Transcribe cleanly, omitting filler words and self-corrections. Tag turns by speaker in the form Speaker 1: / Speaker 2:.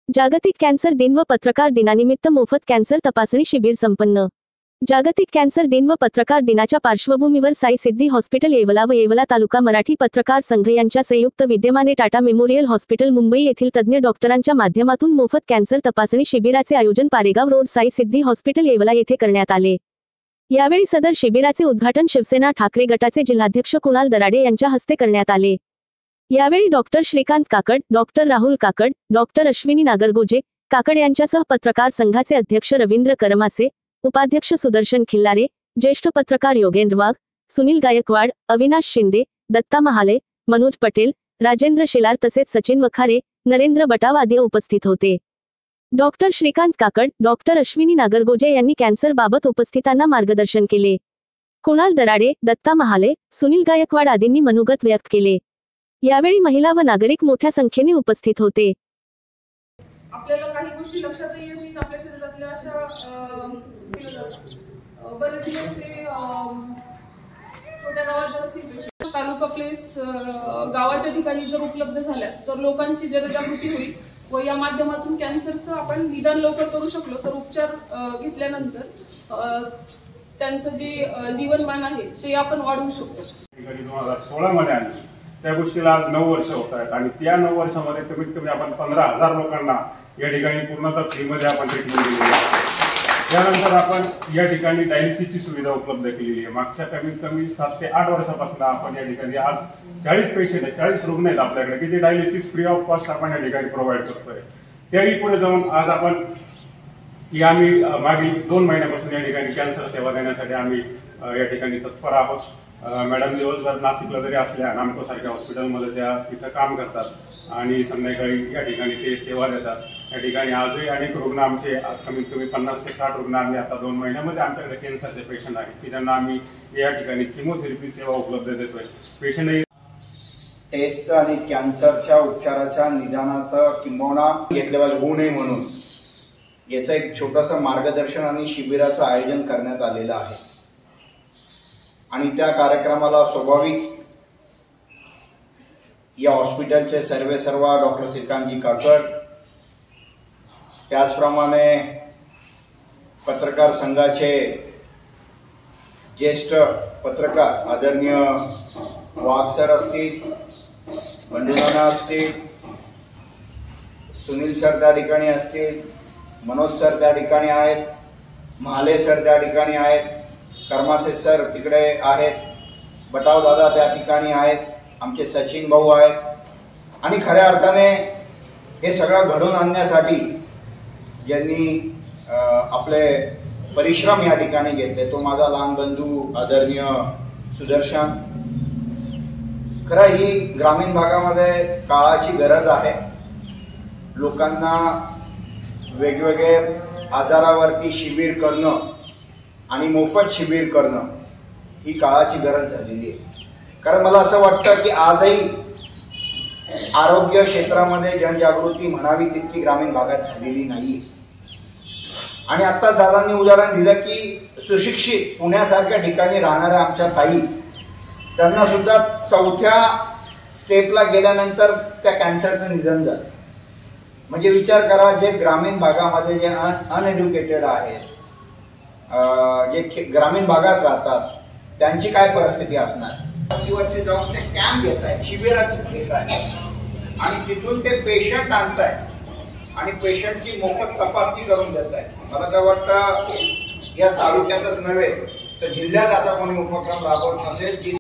Speaker 1: जागतिक कॅन्सर दिन व पत्रकार दिनानिमित्त मोफत कॅन्सर तपासणी शिबिर संपन्न। जागतिक कॅन्सर दिन व पत्रकार दिनाच्या पार्श्वभूमीवर साई सिद्धी हॉस्पिटल येवला व येवला तालुका मराठी पत्रकार संघ यांच्या संयुक्त विद्यमाने टाटा मेमोरियल हॉस्पिटल मुंबई येथील तज्ञ डॉक्टरांच्या माध्यमातून मोफत कॅन्सर तपासणी शिबिराचे आयोजन पारेगाव रोड साई सिद्धी हॉस्पिटल येवला येथे करण्यात आले। यावेळी सदर शिबिराचे उद्घाटन शिवसेना ठाकरे गटाचे जिल्हाध्यक्ष कुणाल दराडे यांच्या हस्ते करण्यात आले। यावेळी डॉक्टर श्रीकांत काकड, डॉक्टर राहुल काकड, डॉक्टर अश्विनी नागरगोजे काकड यांच्यासह पत्रकार संघाचे अध्यक्ष रवींद्र करमासे, उपाध्यक्ष सुदर्शन खिल्लारे, ज्येष्ठ पत्रकार योगेंद्र वाघ, सुनील गायकवाड, अविनाश शिंदे, दत्ता महाले, मनोज पटेल, राजेंद्र शेलार तसेच सचिन वखारे, नरेंद्र बटाव आदी उपस्थित होते। डॉक्टर श्रीकांत काकड, डॉक्टर अश्विनी नागरगोजे यांनी कॅन्सर बाबत उपस्थितांना मार्गदर्शन केले। कुणाल दराडे, दत्ता महाले, सुनील गायकवाड आदींनी मनोगत व्यक्त केले। यावेळी महिला व नागरिक मोठ्या संख्येने उपस्थित होते।
Speaker 2: आपल्याला काही गोष्टी लक्षात येत नाहीत आपल्या शरीरातल्या अशा बरेच दिवस ते छोट्या गावात जर असतील तालुका प्लेस गावाच्या ठिकाणी जर उपलब्ध झाल्या तर लोकांची जनजागृती होईल व या माध्यमातून कॅन्सरचं आपण निदान लवकर करू शकलो तर उपचार घेतल्यानंतर त्यांचं जे जीवनमान आहे ते आपण वाढवू शकतो।
Speaker 3: 2016 मध्ये आली त्या गोष्टीला आज 9 वर्ष होत आहेत आणि त्या 9 वर्षामध्ये कमीत कमी आपण 15,000 लोकांना या ठिकाणी पूर्णतः फ्रीमध्ये आपण ट्रीटमेंट दिलेली आहे। त्यानंतर आपण या ठिकाणी डायलिसिसची सुविधा उपलब्ध केलेली आहे। मागच्या कमीत कमी 7 ते 8 वर्षापासून आपण या ठिकाणी आज 40 पेशंट आहेत, 40 रुग्ण आहेत आपल्याकडे की जे डायलिसिस फ्री ऑफ कॉस्ट आपण या ठिकाणी प्रोव्हाइड करतोय। त्याही पुढे जाऊन आज आपण की आम्ही मागील 2 महिन्यापासून या ठिकाणी कॅन्सर सेवा देण्यासाठी आम्ही या ठिकाणी तत्पर आहोत। मॅडम दिवसभर नाशिकला जरी असल्या नामको सारख्या हॉस्पिटलमध्ये त्या तिथं काम करतात आणि संध्याकाळी या ठिकाणी ते सेवा देतात। या ठिकाणी आजही अनेक रुग्ण आमचे कमीत कमी 50 ते 60 रुग्ण आम्ही आता 2 महिन्यामध्ये आमच्याकडे कॅन्सरचे पेशंट आहेत की त्यांना आम्ही या ठिकाणी किमोथेरपी सेवा उपलब्ध देतोय। पेशंट
Speaker 4: टेस्ट आणि कॅन्सरच्या उपचाराच्या निदानाचा किंबहुना घेतलेला होऊ नये म्हणून याचं एक छोटंसं मार्गदर्शन आणि शिबिराचं आयोजन करण्यात आलेलं आहे आणि त्या कार्यक्रमाला स्वाभाविक या हॉस्पिटलचे सर्व डॉक्टर श्रीकांतजी काकड, त्याचप्रमाणे पत्रकार संघाचे ज्येष्ठ पत्रकार आदरणीय वाघ सर असतील, बंडूनाना असतील, सुनील सर त्या ठिकाणी असतील, मनोज सर त्या ठिकाणी आहेत, महाले सर त्या ठिकाणी आहेत, करमासे सर तिकडे आहेत, बटाव दादा त्या ठिकाणी आहेत, आमचे सचिन भाऊ आहेत आणि खऱ्या अर्थाने हे सगळं घडून आणण्यासाठी ज्यांनी आपले परिश्रम या ठिकाणी घेतले तो माझा लहान बंधू आदरणीय सुदर्शन। खरं ही ग्रामीण भागामध्ये काळाची गरज आहे। लोकांना वेगवेगळे आजारावरती शिबिर करणं आणि मोफत शिबिर करणं ही काळाची गरज झालेली आहे। कारण मला असं वाटतं की आजही आरोग्य क्षेत्रामध्ये जनजागृती म्हणावी तितकी ग्रामीण भागात झालेली नाही। आणि आता दादांनी उदाहरण दिलं की सुशिक्षित पुण्यासारख्या ठिकाणी राहणाऱ्या आमच्या ताई त्यांना सुद्धा 4थ्या स्टेपला गेल्यानंतर त्या कॅन्सरचं निधन झालं। म्हणजे विचार करा जे ग्रामीण भागामध्ये जे अनएड्युकेटेड आहेत, जे ग्रामीण भागात राहतात त्यांची काय परिस्थिती असणार। दिवशी जाऊन ते कॅम्प घेत आहे, शिबिराचं घेत आहे आणि तिथून ते पेशंट आणत आहे आणि पेशंटची मोफत तपासणी करून देत आहे। मला तर वाटतं या तालुक्यातच नव्हे तर जिल्ह्यात असा कोणी उपक्रम राबवत नसेल